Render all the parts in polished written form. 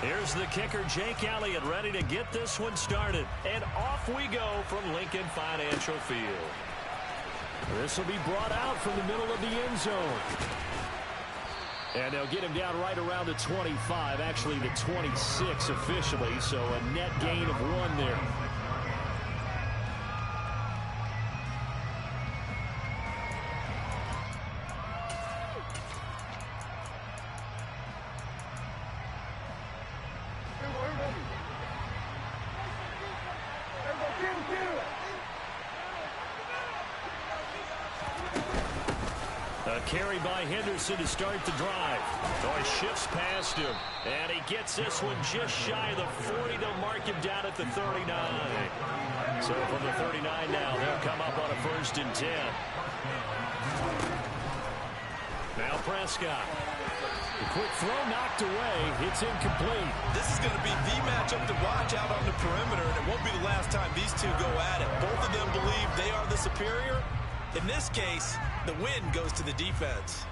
Here's the kicker, Jake Elliott, ready to get this one started. And off we go from Lincoln Financial Field. This will be brought out from the middle of the end zone. And they'll get him down right around the 25, actually the 26 officially, so a net gain of 1 there. A carry by Henderson to start the drive. So he shifts past him. And he gets this one just shy of the 40. They'll mark him down at the 39. So from the 39 now, they'll come up on a 1st and 10. Now Prescott. The quick throw knocked away. It's incomplete. This is going to be the matchup to watch out on the perimeter, and it won't be the last time these two go at it. Both of them believe they are the superior. In this case, the win goes to the defense.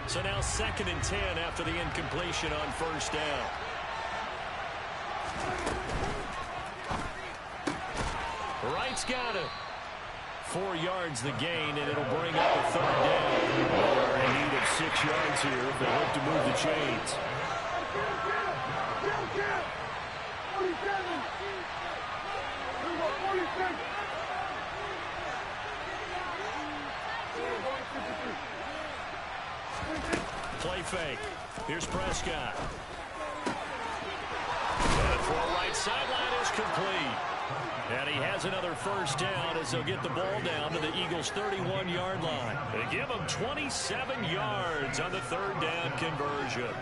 So now 2nd and 10 after the incompletion on 1st down. Wright's got it. 4 yards the gain, and it'll bring up a 3rd down. They're in need of 6 yards here if they hope to move the chains. Play fake. Here's Prescott. And for a right sideline is complete. And he has another 1st down as they'll get the ball down to the Eagles' 31-yard line. They give them 27 yards on the 3rd down conversion.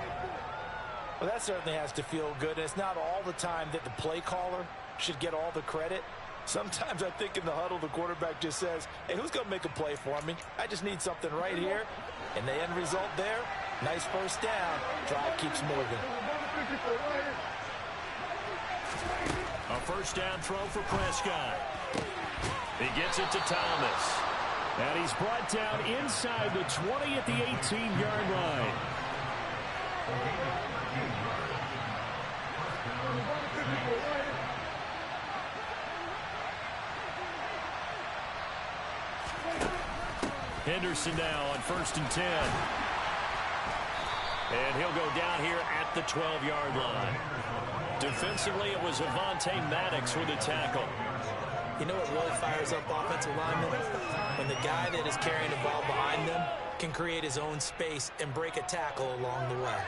Well, that certainly has to feel good. It's not all the time that the play caller should get all the credit. Sometimes I think in the huddle, the quarterback just says, hey, who's going to make a play for me? I just need something right here. And the end result there, nice 1st down. Drive keeps moving. A 1st down throw for Prescott. He gets it to Thomas. And he's brought down inside the 20 at the 18-yard line. Henderson now on 1st and 10. And he'll go down here at the 12-yard line. Defensively, it was Avonte Maddox with a tackle. You know what really fires up offensive linemen? When the guy that is carrying the ball behind them can create his own space and break a tackle along the way.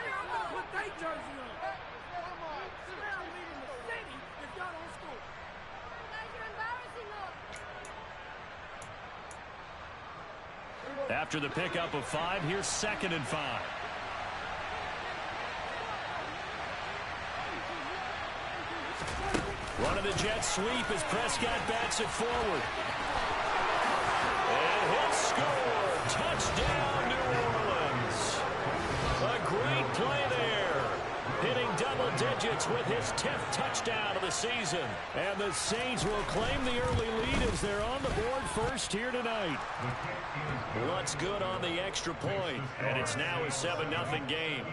After the pickup of 5, here's 2nd and 5. Run of the jet sweep as Prescott bats it forward. And he'll score. Touchdown, New Orleans. A great play there. Hitting double digits with his 10th touchdown of the season. And the Saints will claim the early lead as they're on the board first here tonight. What's good on the extra point? And it's now a 7-0 game.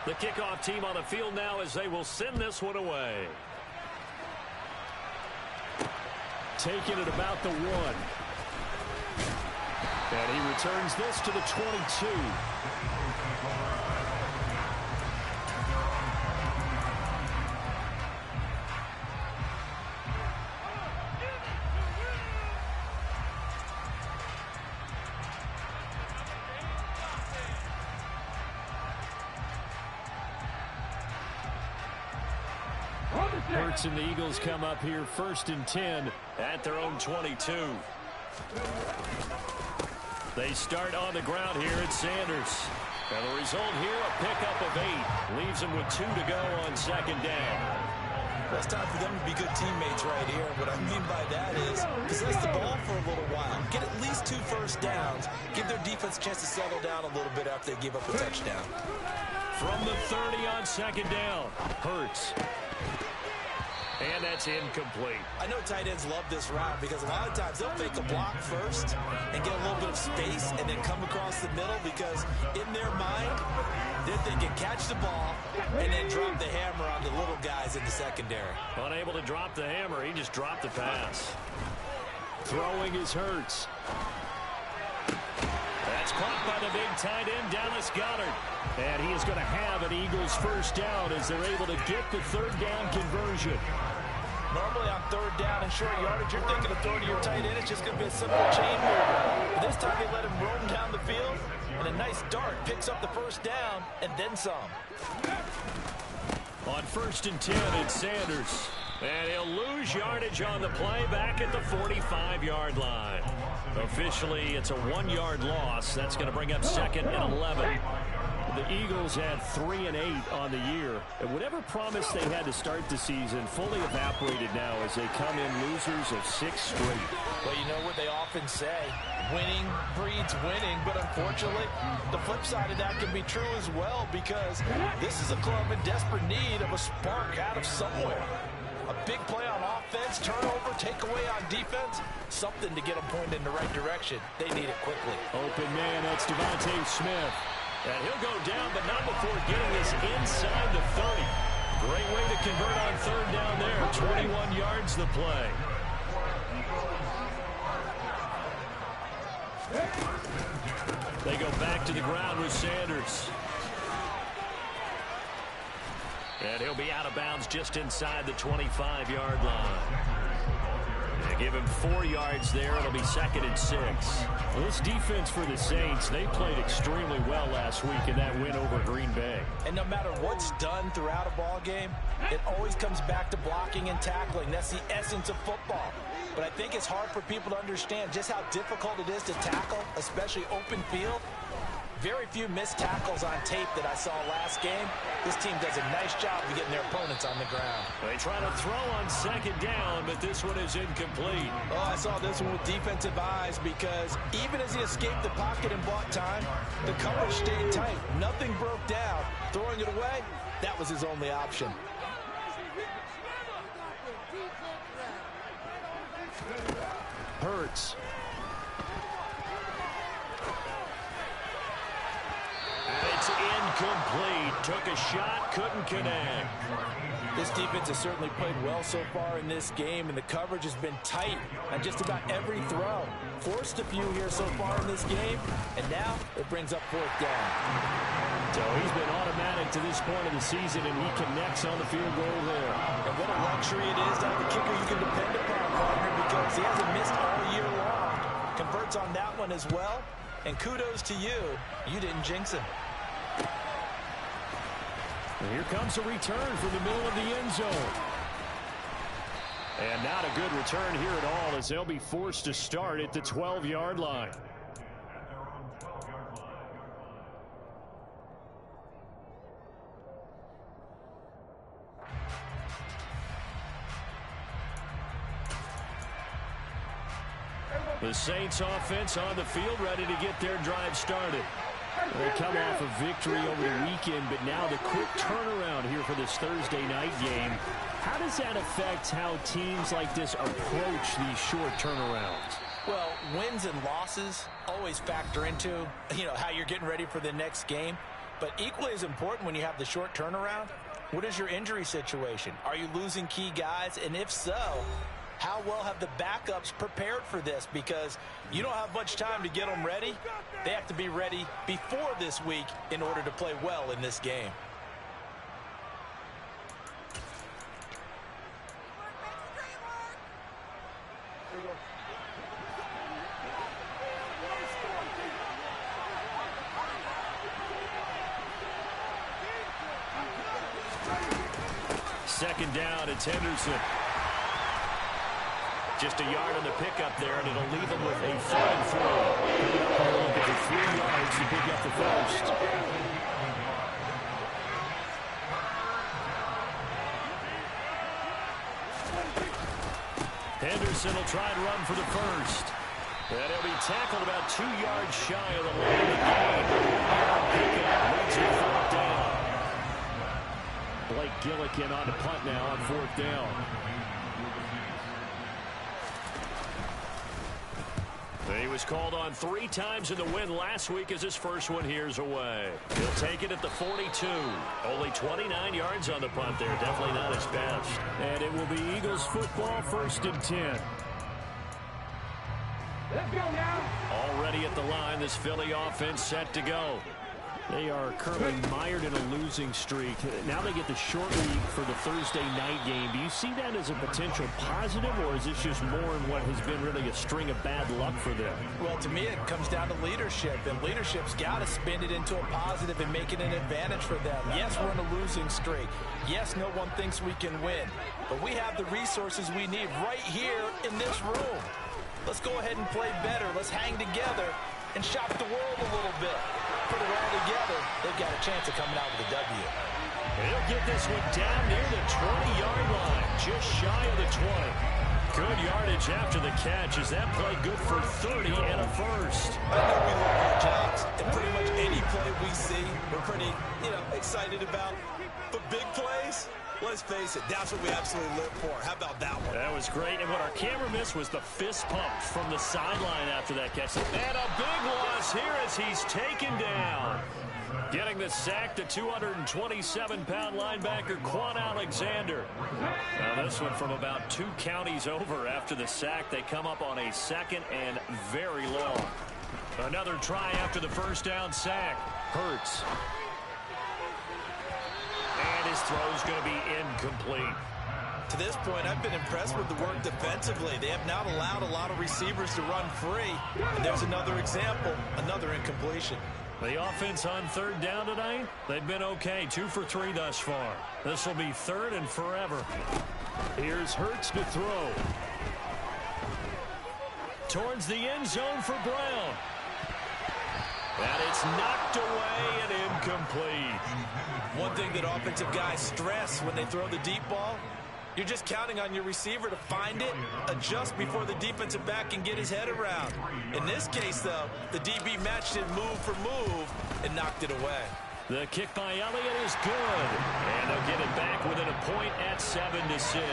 The kickoff team on the field now as they will send this one away. Taking it about the 1. And he returns this to the 22. Hurts and the Eagles come up here 1st and 10 at their own 22. They start on the ground here at Sanders. And the result here, a pickup of 8. Leaves them with 2 to go on 2nd down. Well, it's time for them to be good teammates right here. What I mean by that is possess the ball for a little while. Get at least 2 1st downs. Give their defense a chance to settle down a little bit after they give up a touchdown. from the 30 on second down. Hurts. And that's incomplete. I know tight ends love this route because a lot of times they'll fake a block first and get a little bit of space and then come across the middle because in their mind, they're thinking catch the ball and then drop the hammer on the little guys in the secondary. Unable to drop the hammer, he just dropped the pass. Throwing is Hurts. That's caught by the big tight end, Dallas Goedert. And he is going to have an Eagles first down as they're able to get the third down conversion. Normally on third down and short yardage, you're thinking of throwing to your tight end. It's just going to be a simple chain move. But this time they let him roam down the field, and a nice dart picks up the first down and then some. On 1st and 10, it's Sanders. And he'll lose yardage on the play back at the 45-yard line. Officially, it's a 1-yard loss. That's going to bring up 2nd and 11. The Eagles had 3 and 8 on the year. And whatever promise they had to start the season fully evaporated now as they come in losers of 6 straight. Well, you know what they often say, winning breeds winning. But unfortunately, the flip side of that can be true as well because this is a club in desperate need of a spark out of somewhere. A big play on offense, turnover, takeaway on defense, something to get them pointed in the right direction. They need it quickly. Open man, that's Devontae Smith. And he'll go down, but not before getting this inside the 30. Great way to convert on third down there. 21 yards the play. They go back to the ground with Sanders. And he'll be out of bounds just inside the 25-yard line. They give him 4 yards there. It'll be 2nd and 6. Well, this defense for the Saints, they played extremely well last week in that win over Green Bay. And no matter what's done throughout a ball game, it always comes back to blocking and tackling. That's the essence of football. But I think it's hard for people to understand just how difficult it is to tackle, especially open field. Very few missed tackles on tape that I saw last game. This team does a nice job of getting their opponents on the ground. They try to throw on 2nd down, but this one is incomplete. Oh, I saw this one with defensive eyes because even as he escaped the pocket and bought time, the coverage stayed tight. Nothing broke down. Throwing it away, that was his only option. Hurts. It's incomplete. Took a shot, couldn't connect. This defense has certainly played well so far in this game, and the coverage has been tight on just about every throw. Forced a few here so far in this game, and now it brings up 4th down. So he's been automatic to this point of the season, and he connects on the field goal there. And what a luxury it is to have a kicker you can depend upon, partner, because he hasn't missed all year long. Converts on that one as well, and kudos to you. You didn't jinx him. And here comes a return from the middle of the end zone. And not a good return here at all as they'll be forced to start at the 12-yard line. The Saints offense on the field ready to get their drive started. They come off a victory over the weekend, but now the quick turnaround here for this Thursday night game. How does that affect how teams like this approach these short turnarounds? Well, wins and losses always factor into, how you're getting ready for the next game. But equally as important when you have the short turnaround, what is your injury situation? Are you losing key guys? And if so, how well have the backups prepared for this? Because you don't have much time to get them ready. They have to be ready before this week in order to play well in this game. Second down, it's Henderson. Just a yard on the pickup there, and it'll leave them with a 3 and 4. Looking for 3 yards to pick up the first. Henderson will try and run for the first. And he'll be tackled about 2 yards shy of the line of the game. Pickup leads to 4th down. Gillikin on the punt now on 4th down. He was called on 3 times in the win last week as his first one here's away. He'll take it at the 42. Only 29 yards on the punt there. Definitely not his best. And it will be Eagles football, 1st and 10. Let's go now. Already at the line, this Philly offense set to go. They are currently mired in a losing streak. Now they get the short week for the Thursday night game. Do you see that as a potential positive, or is this just more in what has been really a string of bad luck for them? Well, to me, it comes down to leadership, and leadership's got to spin it into a positive and make it an advantage for them. Yes, we're in a losing streak. Yes, no one thinks we can win, but we have the resources we need right here in this room. Let's go ahead and play better. Let's hang together and shock the world a little bit. Put it all together, they've got a chance of coming out with a W. He'll get this one down near the 20-yard line, just shy of the 20. Good yardage after the catch. Is that play good for 30 and a first? I know we love our jobs, and pretty much any play we see, we're pretty, excited about. But big plays, let's face it, that's what we absolutely live for. How about that one? That was great, and what our camera missed was the fist pump from the sideline after that catch. And a big loss here as he's taken down. Getting the sack to 227-pound linebacker Quan Alexander. Now this one from about 2 counties over after the sack. They come up on a 2nd and very long. Another try after the first down sack. Hurts. And his throw's going to be incomplete. To this point, I've been impressed with the work defensively. They have not allowed a lot of receivers to run free. And there's another example, another incompletion. The offense on 3rd down tonight, they've been okay. 2 for 3 thus far. This will be 3rd and forever. Here's Hurts to throw. Towards the end zone for Brown. And it's knocked away and incomplete. One thing that offensive guys stress when they throw the deep ball, you're just counting on your receiver to find it, adjust before the defensive back can get his head around. In this case, though, the DB matched it move for move and knocked it away. The kick by Elliott is good. And they'll get it back within a point at 7-6.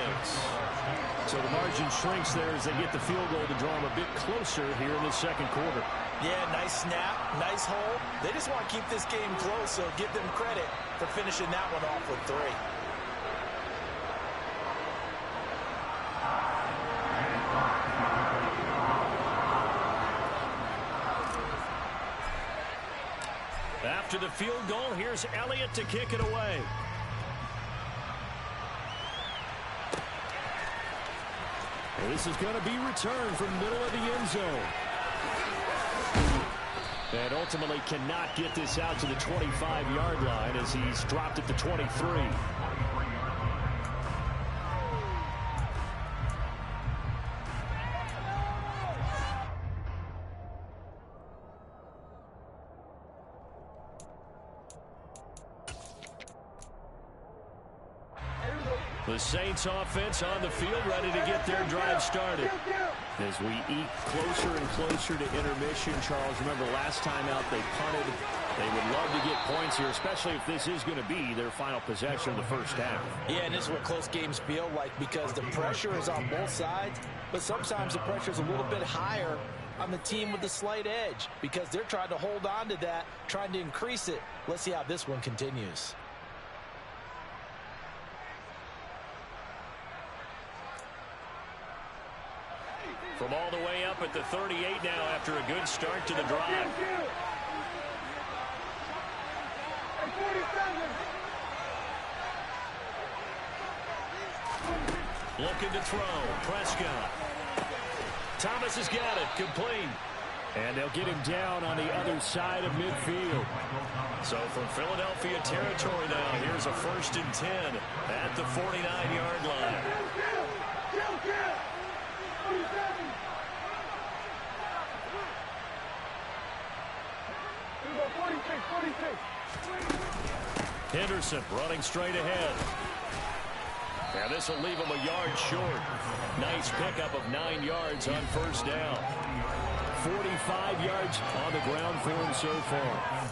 So the margin shrinks there as they get the field goal to draw them a bit closer here in the 2nd quarter. Yeah, nice snap, nice hold. They just want to keep this game close, so give them credit for finishing that one off with 3. After the field goal, here's Elliott to kick it away. This is going to be returned from the middle of the end zone. And ultimately cannot get this out to the 25-yard line as he's dropped at the 23. The Saints offense on the field ready to get their drive started. As we eke closer and closer to intermission, Charles, remember last time out they punted. They would love to get points here, especially if this is going to be their final possession of the first half. Yeah, and this is what close games feel like because the pressure is on both sides, but sometimes the pressure is a little bit higher on the team with the slight edge because they're trying to hold on to that, trying to increase it. Let's see how this one continues. From all the way up at the 38 now after a good start to the drive. Looking to throw. Prescott. Thomas has got it. Complete. And they'll get him down on the other side of midfield. So from Philadelphia territory now, here's a 1st and 10 at the 49-yard line. Henderson running straight ahead. And this will leave him a yard short. Nice pickup of 9 yards on 1st down. 45 yards on the ground for him so far.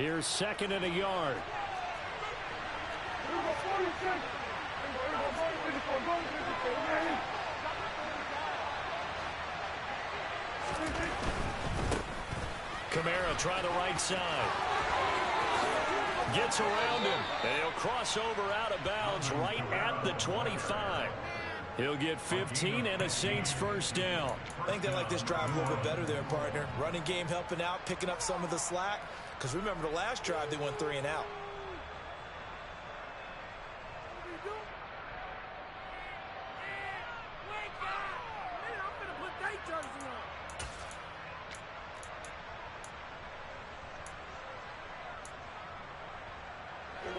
Here's second and a yard. Kamara try the right side. Gets around him. And he'll cross over out of bounds right at the 25. He'll get 15 and a Saints first down. I think they like this drive a little bit better there, partner. Running game helping out, picking up some of the slack. Because remember the last drive, they went 3 and out.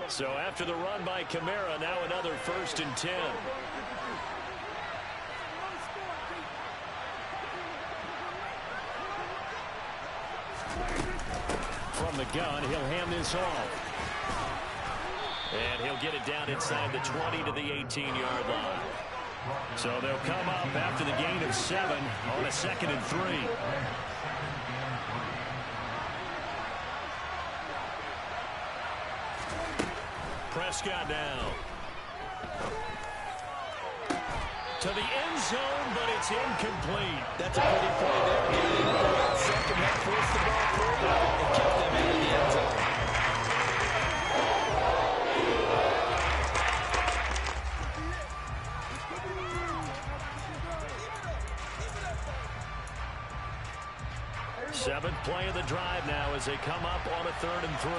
So after the run by Kamara, now another 1st and 10. From the gun, he'll hand this off. And he'll get it down inside the 20 to the 18-yard line. So they'll come up after the gain of 7 on a 2nd and 3. Prescott now. To the end zone, but it's incomplete. That's a pretty play there. He didn't go out second, that forced the ball through and kept them out of the end zone. Seventh play of the drive now as they come up on a 3rd and 3.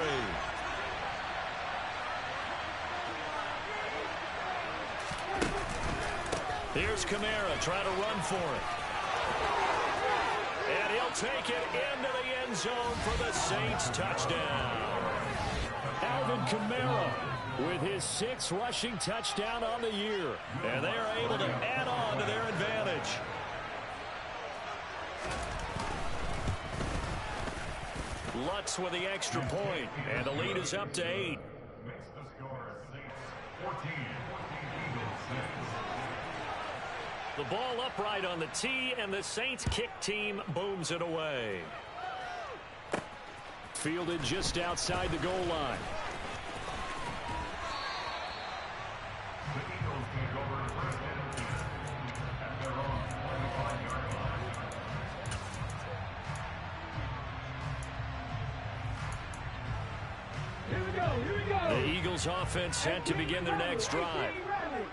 Here's Kamara trying to run for it. And he'll take it into the end zone for the Saints touchdown. Alvin Kamara with his 6th rushing touchdown on the year. And they are able to add on to their advantage. Lutz with the extra point. And the lead is up to 8. The ball upright on the tee, and the Saints kick team booms it away. Fielded just outside the goal line. The Eagles offense set to begin their next drive.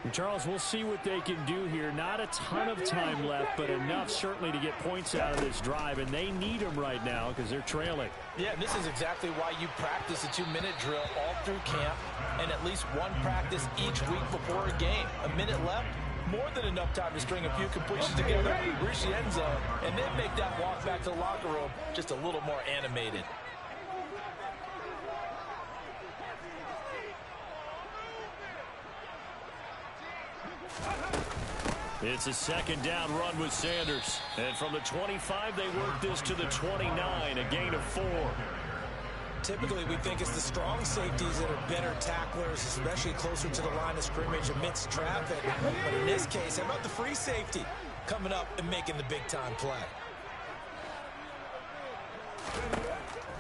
And Charles, we'll see what they can do here. Not a ton of time left, but enough certainly to get points out of this drive, and they need them right now because they're trailing. Yeah, this is exactly why you practice a 2-minute drill all through camp and at least one practice each week before a game. A minute left, more than enough time to string a few completions together, reach the end zone, and then make that walk back to the locker room just a little more animated. It's a 2nd down run with Sanders. And from the 25, they work this to the 29, a gain of 4. Typically, we think it's the strong safeties that are better tacklers, especially closer to the line of scrimmage amidst traffic. But in this case, how about the free safety coming up and making the big-time play?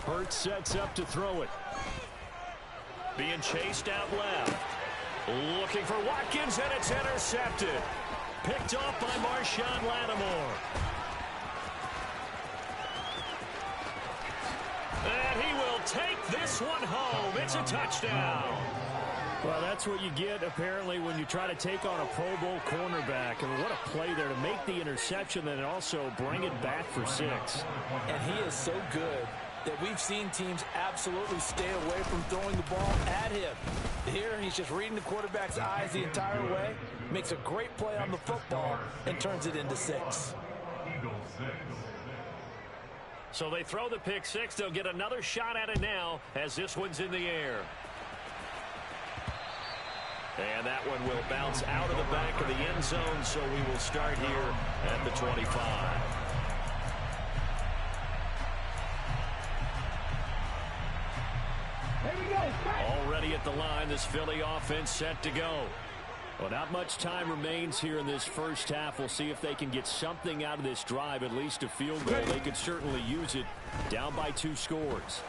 Hurts sets up to throw it. Being chased out left. Looking for Watkins, and it's intercepted. Picked off by Marshawn Lattimore. And he will take this one home. It's a touchdown. Well, that's what you get, apparently, when you try to take on a Pro Bowl cornerback. I mean, what a play there to make the interception and also bring it back for 6. And he is so good that we've seen teams absolutely stay away from throwing the ball at him. Here, he's just reading the quarterback's eyes the entire way, makes a great play on the football, and turns it into 6. So they throw the pick 6. They'll get another shot at it now as this one's in the air. And that one will bounce out of the back of the end zone, so we will start here at the 25. Already at the line, this Philly offense set to go. Well, not much time remains here in this first half. We'll see if they can get something out of this drive, at least a field goal. They could certainly use it, down by 2 scores.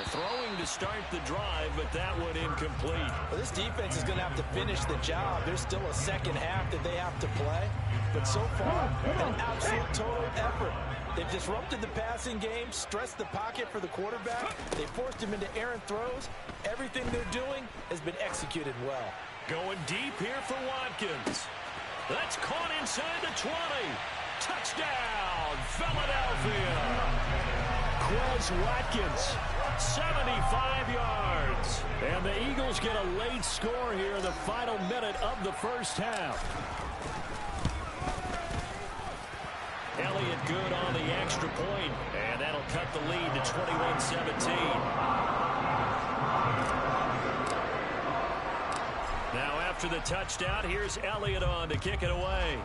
Throwing to start the drive, but that one incomplete. Well, this defense is going to have to finish the job. There's still a second half that they have to play. But so far, an absolute total effort. They've disrupted the passing game, stressed the pocket for the quarterback. They forced him into errant throws. Everything they're doing has been executed well. Going deep here for Watkins. That's caught inside the 20. Touchdown, Philadelphia. Quez Watkins, 75 yards. And the Eagles get a late score here in the final minute of the first half. Elliott good on the extra point, and that'll cut the lead to 21-17. Now after the touchdown, here's Elliott on to kick it away.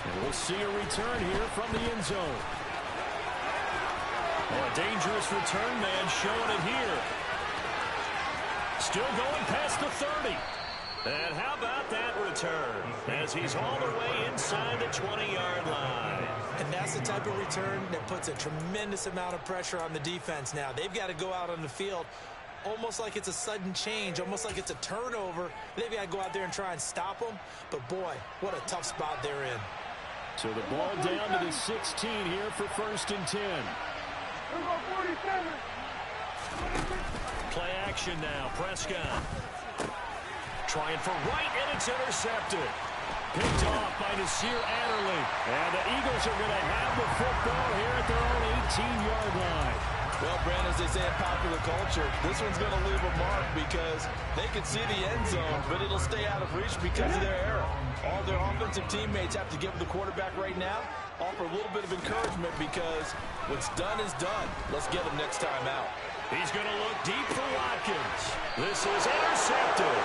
And we'll see a return here from the end zone. Oh, a dangerous return man showing it here. Still going past the 30. And how about that return as he's all the way inside the 20-yard line. And that's the type of return that puts a tremendous amount of pressure on the defense now. They've got to go out on the field almost like it's a sudden change, almost like it's a turnover. They've got to go out there and try and stop them. But, boy, what a tough spot they're in. So the ball down to the 16 here for 1st and 10. Play action now. Prescott. Trying for right, and it's intercepted. Picked off by Nasir Adderley. And the Eagles are going to have the football here at their own 18-yard line. Well, Brandon, as they say in popular culture, this one's going to leave a mark because they can see the end zone, but it'll stay out of reach because of their error. All their offensive teammates have to give the quarterback right now, offer a little bit of encouragement because what's done is done. Let's get him next time out. He's going to look deep for Watkins. This is intercepted.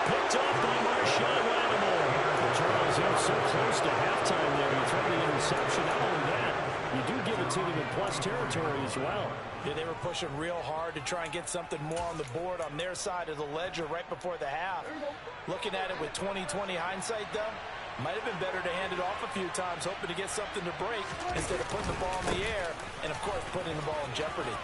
Picked off by Marshawn Lattimore. Charles, he was so close to halftime there. He threw the interception. Not only that, you do give it to them in plus territory as well. Yeah, they were pushing real hard to try and get something more on the board on their side of the ledger right before the half. Looking at it with 20/20 hindsight, though, might have been better to hand it off a few times, hoping to get something to break instead of putting the ball in the air and, of course, putting the ball in jeopardy.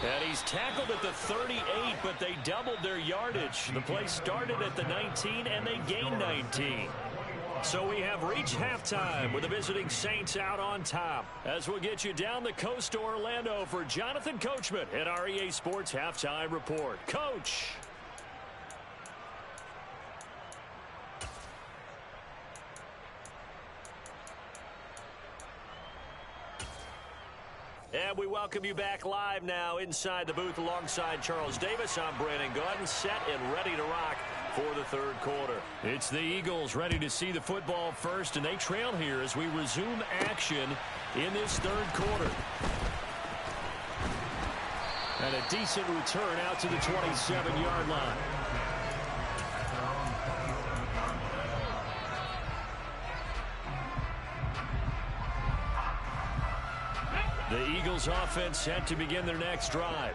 And he's tackled at the 38, but they doubled their yardage. The play started at the 19, and they gained 19. So we have reached halftime with the visiting Saints out on top. As we'll get you down the coast to Orlando for Jonathan Coachman at our EA Sports Halftime Report. Coach. And we welcome you back live now inside the booth alongside Charles Davis. I'm Brandon Gaudin, set and ready to rock for the third quarter. It's the Eagles ready to see the football first, and they trail here as we resume action in this third quarter. And a decent return out to the 27-yard line. The Eagles offense set to begin their next drive.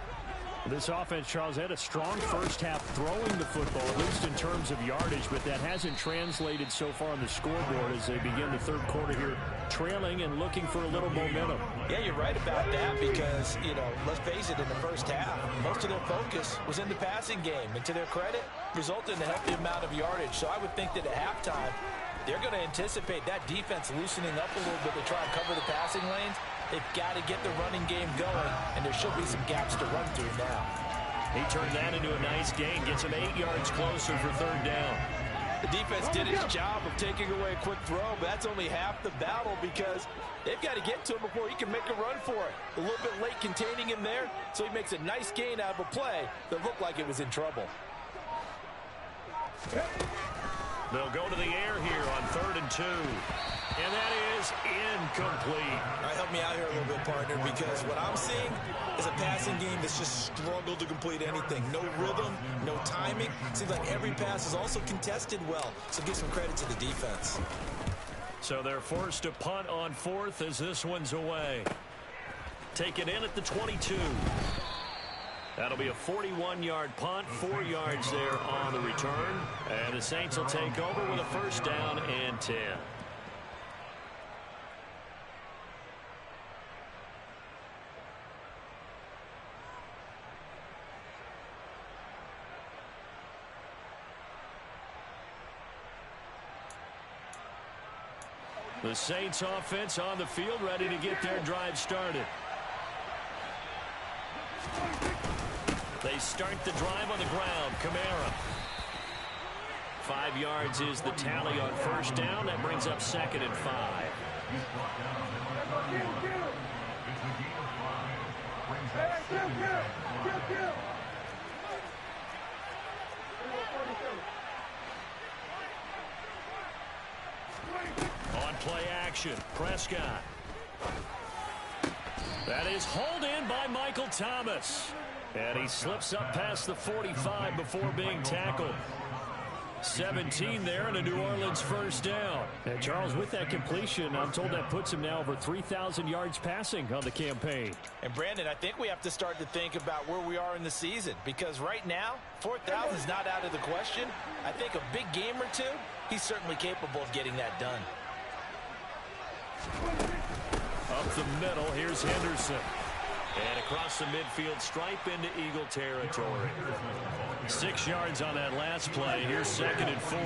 This offense, Charles, had a strong first half throwing the football, at least in terms of yardage, but that hasn't translated so far on the scoreboard as they begin the third quarter here, trailing and looking for a little momentum. Yeah, you're right about that because, you know, let's face it, in the first half, most of their focus was in the passing game. And to their credit, resulted in a healthy amount of yardage. So I would think that at halftime, they're going to anticipate that defense loosening up a little bit to try and cover the passing lanes. They've got to get the running game going, and there should be some gaps to run through now. He turned that into a nice gain, gets him 8 yards closer for third down. The defense did its job of taking away a quick throw, but that's only half the battle because they've got to get to him before he can make a run for it. A little bit late containing him there, so he makes a nice gain out of a play that looked like it was in trouble. They'll go to the air here on 3rd and 2. And that is incomplete. All right, help me out here a little bit, partner, because what I'm seeing is a passing game that's just struggled to complete anything. No rhythm, no timing. Seems like every pass is also contested well, so give some credit to the defense. So they're forced to punt on 4th as this one's away. Taken in at the 22. That'll be a 41-yard punt, 4 yards there on the return. And the Saints will take over with a first down and 10. The Saints offense on the field, ready to get their drive started. They start the drive on the ground. Kamara. 5 yards is the tally on first down. That brings up 2nd and 5. On play action, Prescott. That is hauled in by Michael Thomas. And he slips up past the 45 before being tackled. 17 there and a New Orleans first down. And Charles, with that completion, I'm told that puts him now over 3,000 yards passing on the campaign. And Brandon, I think we have to start to think about where we are in the season, because right now 4,000 is not out of the question. I think a big game or two, he's certainly capable of getting that done. Up the middle, here's Henderson. And across the midfield stripe into Eagle territory. 6 yards on that last play. Here's 2nd and 4.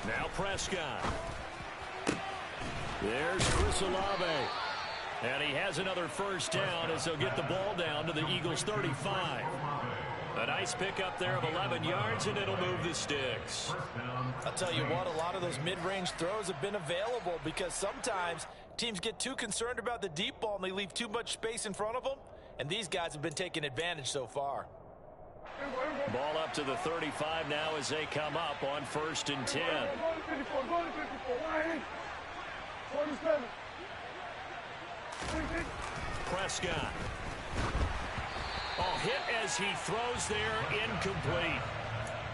Now Prescott. There's Chris Olave. And he has another first down as they'll get the ball down to the Eagles' 35. A nice pickup there of 11 yards, and it'll move the sticks. I'll tell you what, a lot of those mid-range throws have been available because sometimes teams get too concerned about the deep ball and they leave too much space in front of them, and these guys have been taking advantage so far. Ball up to the 35 now as they come up on 1st and 10. Prescott. Oh, hit as he throws there, incomplete.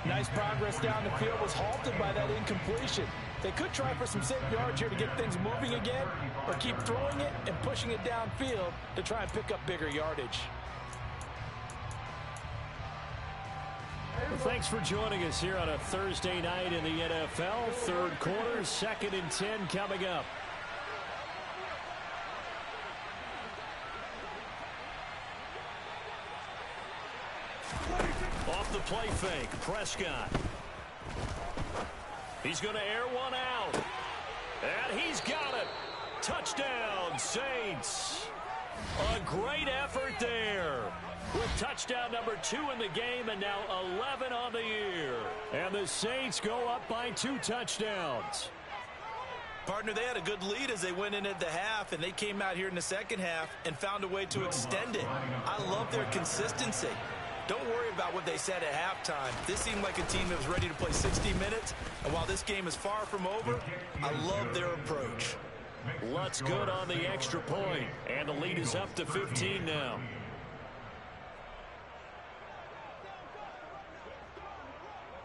Nice progress down the field, was halted by that incompletion. They could try for some safe yards here to get things moving again, or keep throwing it and pushing it downfield to try and pick up bigger yardage. Well, thanks for joining us here on a Thursday night in the NFL. Third quarter, 2nd and 10 coming up. Off the play fake, Prescott. He's going to air one out. And he's got it. Touchdown, Saints. A great effort there. With touchdown number 2 in the game and now 11 on the year. And the Saints go up by 2 touchdowns. Partner, they had a good lead as they went in at the half, and they came out here in the second half and found a way to extend it. I love their consistency. Don't worry about what they said at halftime. This seemed like a team that was ready to play 60 minutes, and while this game is far from over, I love their approach. Lutz good on the extra point, and the lead is up to 15 now.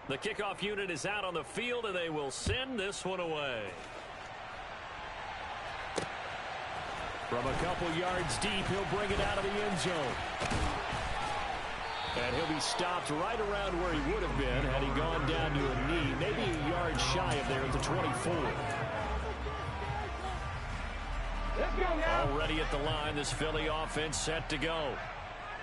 The kickoff unit is out on the field, and they will send this one away. From a couple yards deep, he'll bring it out of the end zone. And he'll be stopped right around where he would have been had he gone down to a knee, maybe a yard shy of there at the 24. Already at the line, this Philly offense set to go.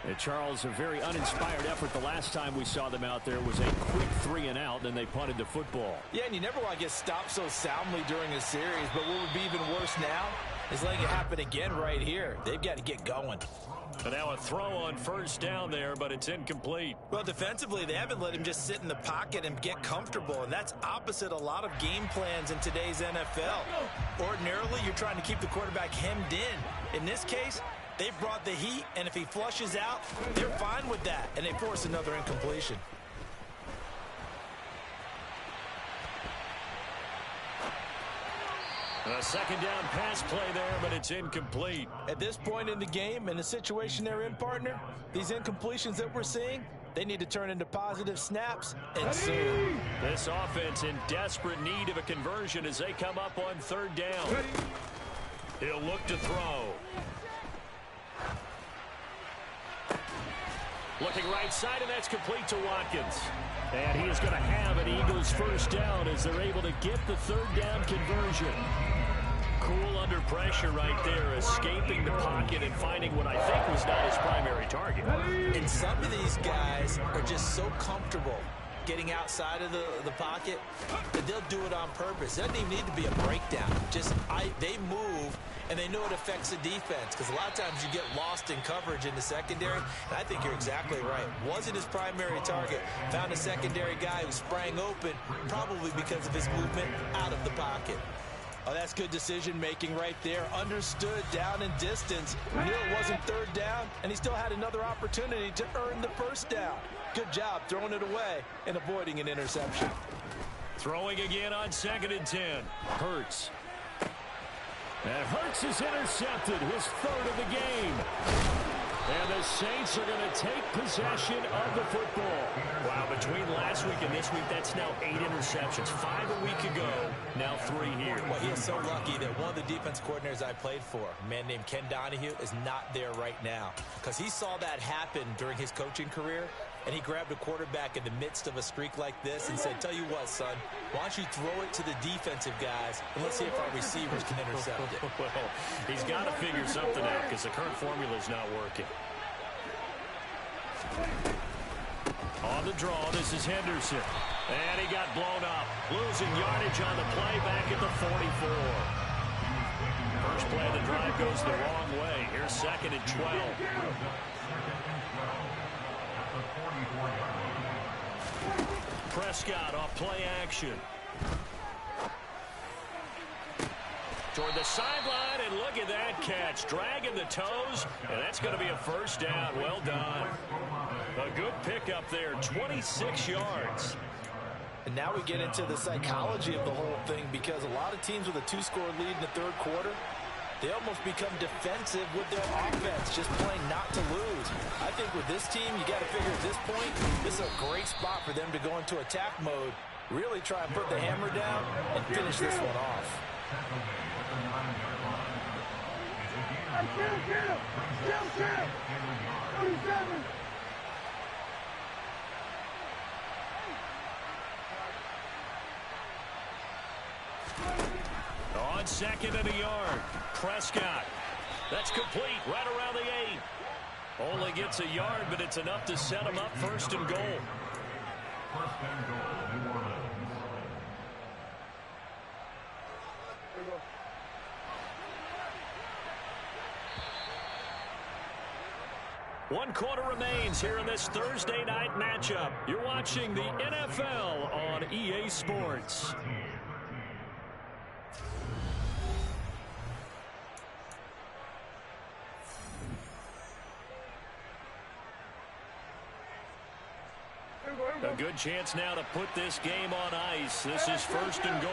And Charles, a very uninspired effort the last time we saw them out there was a quick 3 and out, and then they punted the football. Yeah, and you never want to get stopped so soundly during a series, but what would be even worse now is letting it happen again right here. They've got to get going. And now a throw on first down there, but it's incomplete. Well, defensively, they haven't let him just sit in the pocket and get comfortable, and that's opposite a lot of game plans in today's NFL. Ordinarily, you're trying to keep the quarterback hemmed in. In this case, they've brought the heat, and if he flushes out, they're fine with that, and they force another incompletion. A second down pass play there, but it's incomplete. At this point in the game, in the situation they're in, partner, these incompletions that we're seeing, they need to turn into positive snaps and soon. This offense in desperate need of a conversion as they come up on 3rd down. He'll look to throw. Looking right side, and that's complete to Watkins. And he is going to have an Eagles first down as they're able to get the 3rd down conversion. Cool under pressure right there, escaping the pocket and finding what I think was not his primary target. And some of these guys are just so comfortable getting outside of the pocket, and they'll do it on purpose. It doesn't even need to be a breakdown. They move, and they know it affects the defense, because a lot of times you get lost in coverage in the secondary, and I think you're exactly right. Wasn't his primary target. Found a secondary guy who sprang open, probably because of his movement out of the pocket. Oh, that's good decision-making right there. Understood down and distance. Knew it wasn't third down, and he still had another opportunity to earn the first down. Good job throwing it away and avoiding an interception. Throwing again on 2nd and 10. Hurts. And Hurts is intercepted, his third of the game. And the Saints are going to take possession of the football. Wow, between last week and this week, that's now 8 interceptions. 5 a week ago, now 3 here. Well, he is so lucky that one of the defense coordinators I played for, a man named Ken Donahue, is not there right now. Because he saw that happen during his coaching career, and he grabbed a quarterback in the midst of a streak like this and said, tell you what, son, why don't you throw it to the defensive guys, and let's see if our receivers can intercept it. Well, he's got to figure something out because the current formula is not working. On the draw, this is Henderson. And he got blown up. Losing yardage on the play back at the 44. First play of the drive goes the wrong way. Here's 2nd and 12. Prescott off play action. Toward the sideline, and look at that catch. Dragging the toes, and that's going to be a first down. Well done. A good pickup there, 26 yards. And now we get into the psychology of the whole thing, because a lot of teams with a 2-score lead in the third quarter, they almost become defensive with their offense, just playing not to lose. I think with this team, you got to figure at this point, this is a great spot for them to go into attack mode, really try and put the hammer down and finish this one off. On 2nd and a yard, Prescott. That's complete right around the 8. Only gets a yard, but it's enough to set him up 1st and goal. One quarter remains here in this Thursday night matchup. You're watching the NFL on EA Sports. A good chance now to put this game on ice. This is 1st and goal.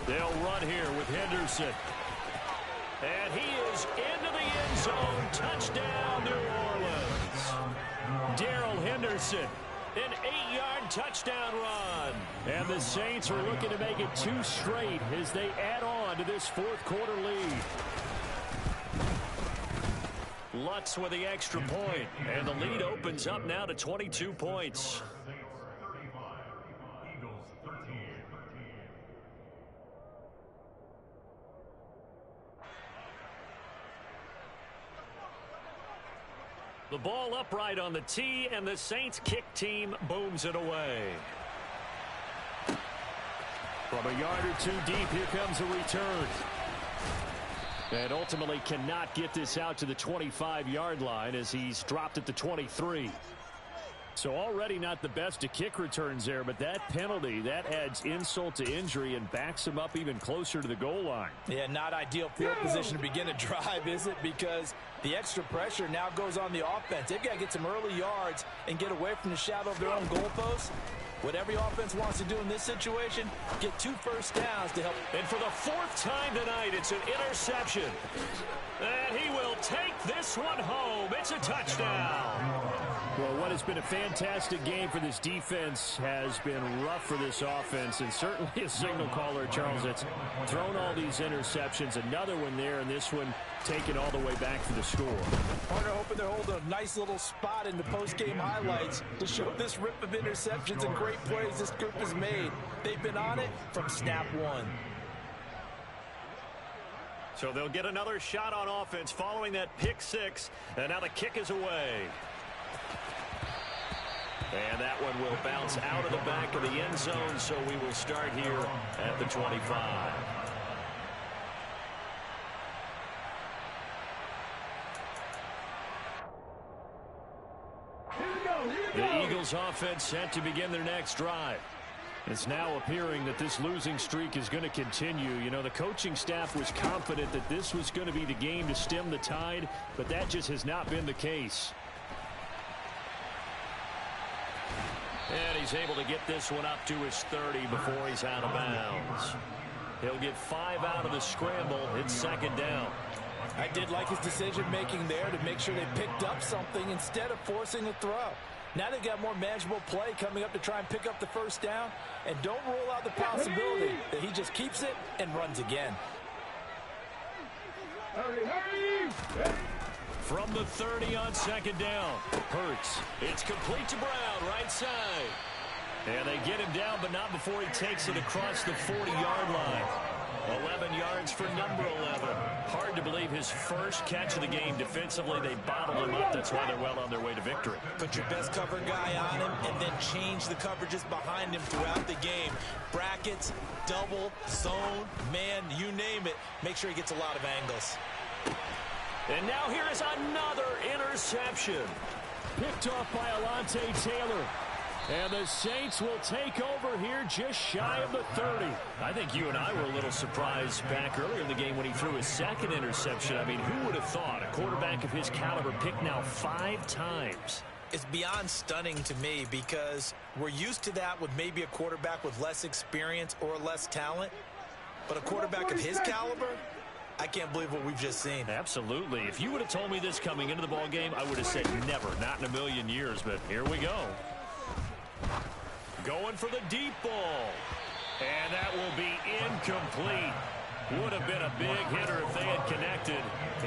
They'll run here with Henderson. And he is into the end zone. Touchdown, New Orleans. Darrell Henderson. An 8-yard touchdown run. And the Saints are looking to make it 2 straight as they add on to this 4th quarter lead. Lutz with the extra point. And the lead opens up now to 22 points. The ball upright on the tee, and the Saints kick team booms it away. From a yard or 2 deep, here comes a return. And ultimately cannot get this out to the 25-yard line as he's dropped at the 23. So already not the best of kick returns there, but that penalty, that adds insult to injury and backs him up even closer to the goal line. Yeah, not ideal field position to begin a drive, is it? Because the extra pressure now goes on the offense. They've got to get some early yards and get away from the shadow of their own goalposts. What every offense wants to do in this situation, get 2 first downs to help. And for the 4th time tonight, it's an interception. And he will take this one home. It's a touchdown. Well, what has been a fantastic game for this defense has been rough for this offense, and certainly a signal caller, Charles, that's thrown all these interceptions. Another one there, and this one taken all the way back for the score. Partner hoping they're holding a nice little spot in the post-game highlights to show this rip of interceptions and great plays this group has made. They've been on it from snap 1. So they'll get another shot on offense following that pick six. And now the kick is away. And that one will bounce out of the back of the end zone, so we will start here at the 25. The Eagles offense set to begin their next drive. It's now appearing that this losing streak is going to continue. You know, the coaching staff was confident that this was going to be the game to stem the tide, but that just has not been the case. And he's able to get this one up to his 30 before he's out of bounds. He'll get 5 out of the scramble. It's second down. I did like his decision-making there to make sure they picked up something instead of forcing a throw. Now they've got more manageable play coming up to try and pick up the first down. And don't rule out the possibility that he just keeps it and runs again. From the 30 on second down. Hurts. It's complete to Brown, right side. And they get him down, but not before he takes it across the 40-yard line. 11 yards for number 11. Hard to believe his first catch of the game defensively. They bottled him up. That's why they're well on their way to victory. Put your best cover guy on him and then change the coverages behind him throughout the game. Brackets, double, zone, man, you name it. Make sure he gets a lot of angles. And now here is another interception. Picked off by Alontae Taylor. And the Saints will take over here just shy of the 30. I think you and I were a little surprised back earlier in the game when he threw his second interception. I mean, who would have thought a quarterback of his caliber picked now 5 times? It's beyond stunning to me because we're used to that with maybe a quarterback with less experience or less talent. But a quarterback of his caliber, I can't believe what we've just seen. Absolutely. If you would have told me this coming into the ball game, I would have said never, not in a million years. But here we go. Going for the deep ball. And that will be incomplete. Would have been a big hitter if they had connected.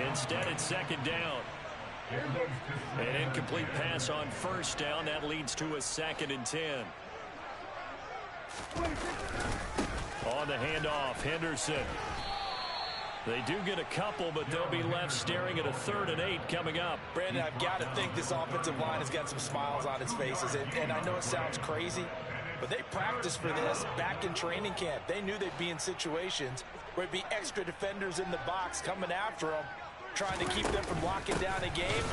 Instead, it's second down. An incomplete pass on first down. That leads to a 2nd and 10. On the handoff, Henderson. They do get a couple, but they'll be left staring at a 3rd and 8 coming up. Brandon, I've got to think this offensive line has got some smiles on its faces. And I know it sounds crazy, but they practiced for this back in training camp. They knew they'd be in situations where it'd be extra defenders in the box coming after them, trying to keep them from locking down a game.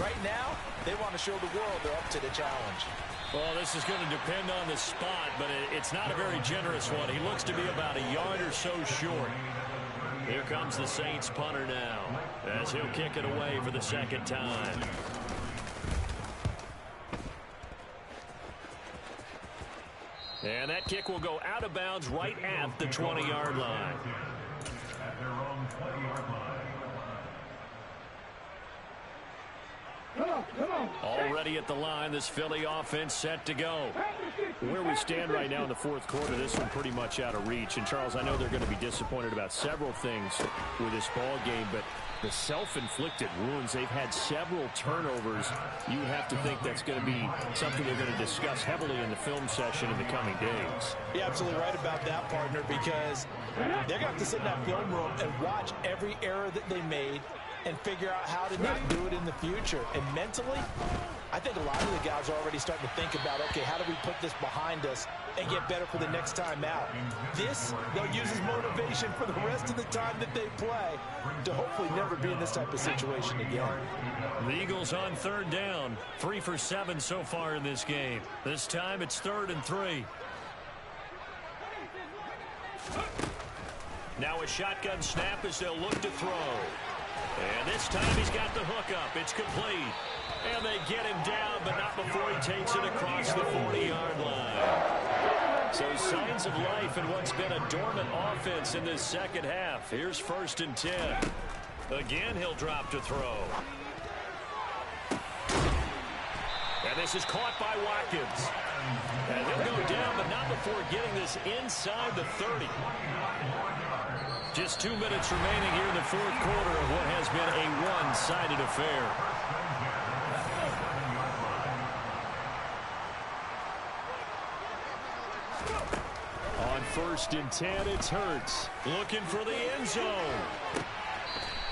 Right now, they want to show the world they're up to the challenge. Well, this is going to depend on the spot, but it's not a very generous one. He looks to be about a yard or so short. Here comes the Saints punter now as he'll kick it away for the 2nd time. And that kick will go out of bounds right at the 20-yard line. Already at the line, this Philly offense set to go. Where we stand right now in the 4th quarter, this one pretty much out of reach. And, Charles, I know they're going to be disappointed about several things with this ball game, but the self-inflicted wounds, they've had several turnovers. You have to think that's going to be something they're going to discuss heavily in the film session in the coming days. You're absolutely right about that, partner, because they're going to have to sit in that film room and watch every error that they made and figure out how to not do it in the future. And mentally, I think a lot of the guys are already starting to think about, okay, how do we put this behind us and get better for the next time out? This, they'll use as motivation for the rest of the time that they play to hopefully never be in this type of situation again. The Eagles on 3rd down. 3 for 7 so far in this game. This time it's 3rd and 3. Now a shotgun snap as they'll look to throw. And this time he's got the hook up. It's complete. And they get him down, but not before he takes it across the 40-yard line. So signs of life in what's been a dormant offense in this second half. Here's 1st and 10. Again, he'll drop to throw. And this is caught by Watkins. And he'll go down, but not before getting this inside the 30. Just 2 minutes remaining here in the 4th quarter of what has been a one-sided affair. On 1st and 10, it's Hurts. Looking for the end zone.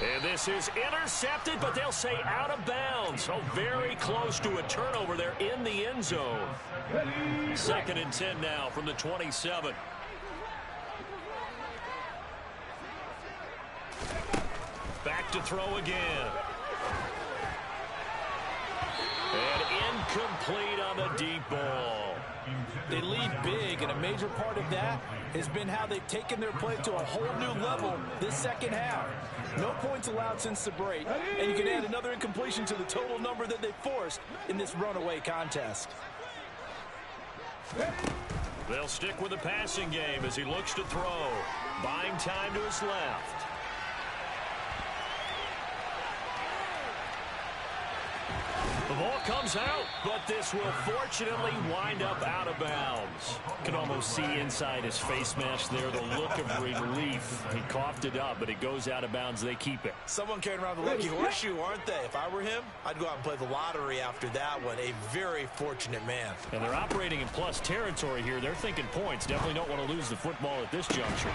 And this is intercepted, but they'll say out of bounds. So very close to a turnover there in the end zone. 2nd and 10 now from the 27. Back to throw again. And incomplete on the deep ball. They lead big, and a major part of that has been how they've taken their play to a whole new level this second half. No points allowed since the break, and you can add another incompletion to the total number that they forced in this runaway contest. They'll stick with the passing game as he looks to throw. Buying time to his left. The ball comes out, but this will fortunately wind up out of bounds. Can almost see inside his face mask there the look of relief. He coughed it up, but it goes out of bounds. They keep it. Someone carrying around the lucky horseshoe, aren't they? If I were him, I'd go out and play the lottery after that one. A very fortunate man. And they're operating in plus territory here. They're thinking points. Definitely don't want to lose the football at this juncture.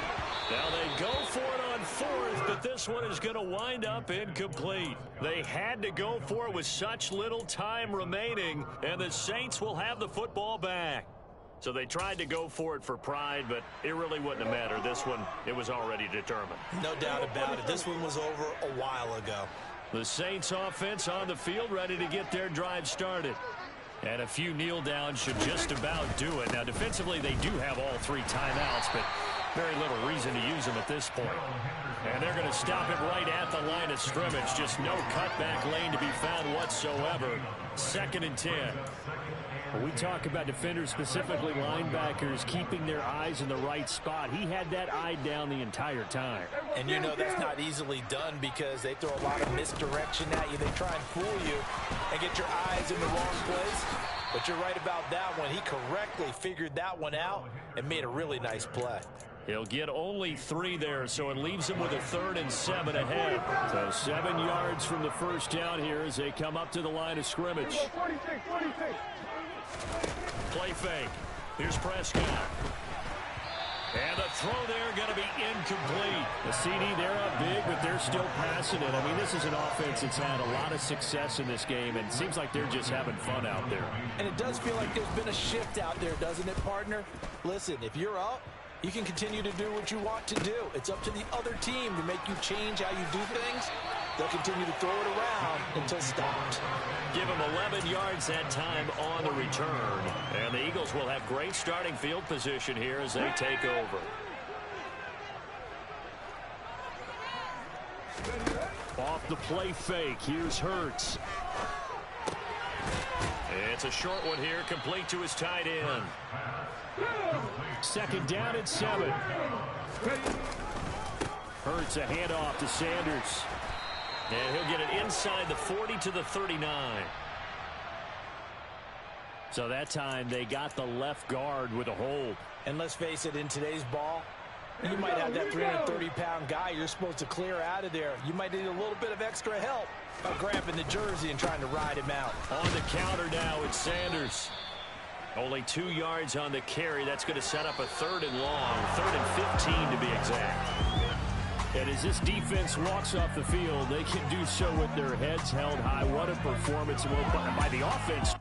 Now they go for it on 4th, but this one is going to wind up incomplete. They had to go for it with such little time remaining, and the Saints will have the football back. So they tried to go for it for pride, but it really wouldn't have mattered. This one, it was already determined. No doubt about it. This one was over a while ago. The Saints offense on the field, ready to get their drive started. And a few kneel downs should just about do it. Now, defensively, they do have all 3 timeouts, but very little reason to use them at this point. And they're going to stop it right at the line of scrimmage. Just no cutback lane to be found whatsoever. 2nd and 10. We talk about defenders, specifically linebackers, keeping their eyes in the right spot. He had that eye down the entire time. And you know that's not easily done because they throw a lot of misdirection at you. They try and fool you and get your eyes in the wrong place. But you're right about that one. He correctly figured that one out and made a really nice play. He'll get only 3 there, so it leaves him with a 3rd and 7 ahead. So 7 yards from the first down here as they come up to the line of scrimmage. Play fake. Here's Prescott. And the throw there going to be incomplete. The CD, they're up big, but they're still passing it. I mean, this is an offense that's had a lot of success in this game, and it seems like they're just having fun out there. And it does feel like there's been a shift out there, doesn't it, partner? Listen, if you're up, you can continue to do what you want to do. It's up to the other team to make you change how you do things. They'll continue to throw it around until stopped. Give him 11 yards that time on the return. And the Eagles will have great starting field position here as they take over. Off the play fake, here's Hurts. It's a short one here, complete to his tight end. 2nd down and 7. Hurts a handoff to Sanders. And he'll get it inside the 40 to the 39. So that time they got the left guard with a hold. And let's face it, in today's ball, you might have that 330-pound guy you're supposed to clear out of there. You might need a little bit of extra help by grabbing the jersey and trying to ride him out. On the counter now, it's Sanders. Only 2 yards on the carry. That's going to set up a 3rd and long. 3rd and 15 to be exact. And as this defense walks off the field, they can do so with their heads held high. What a performance by the offense.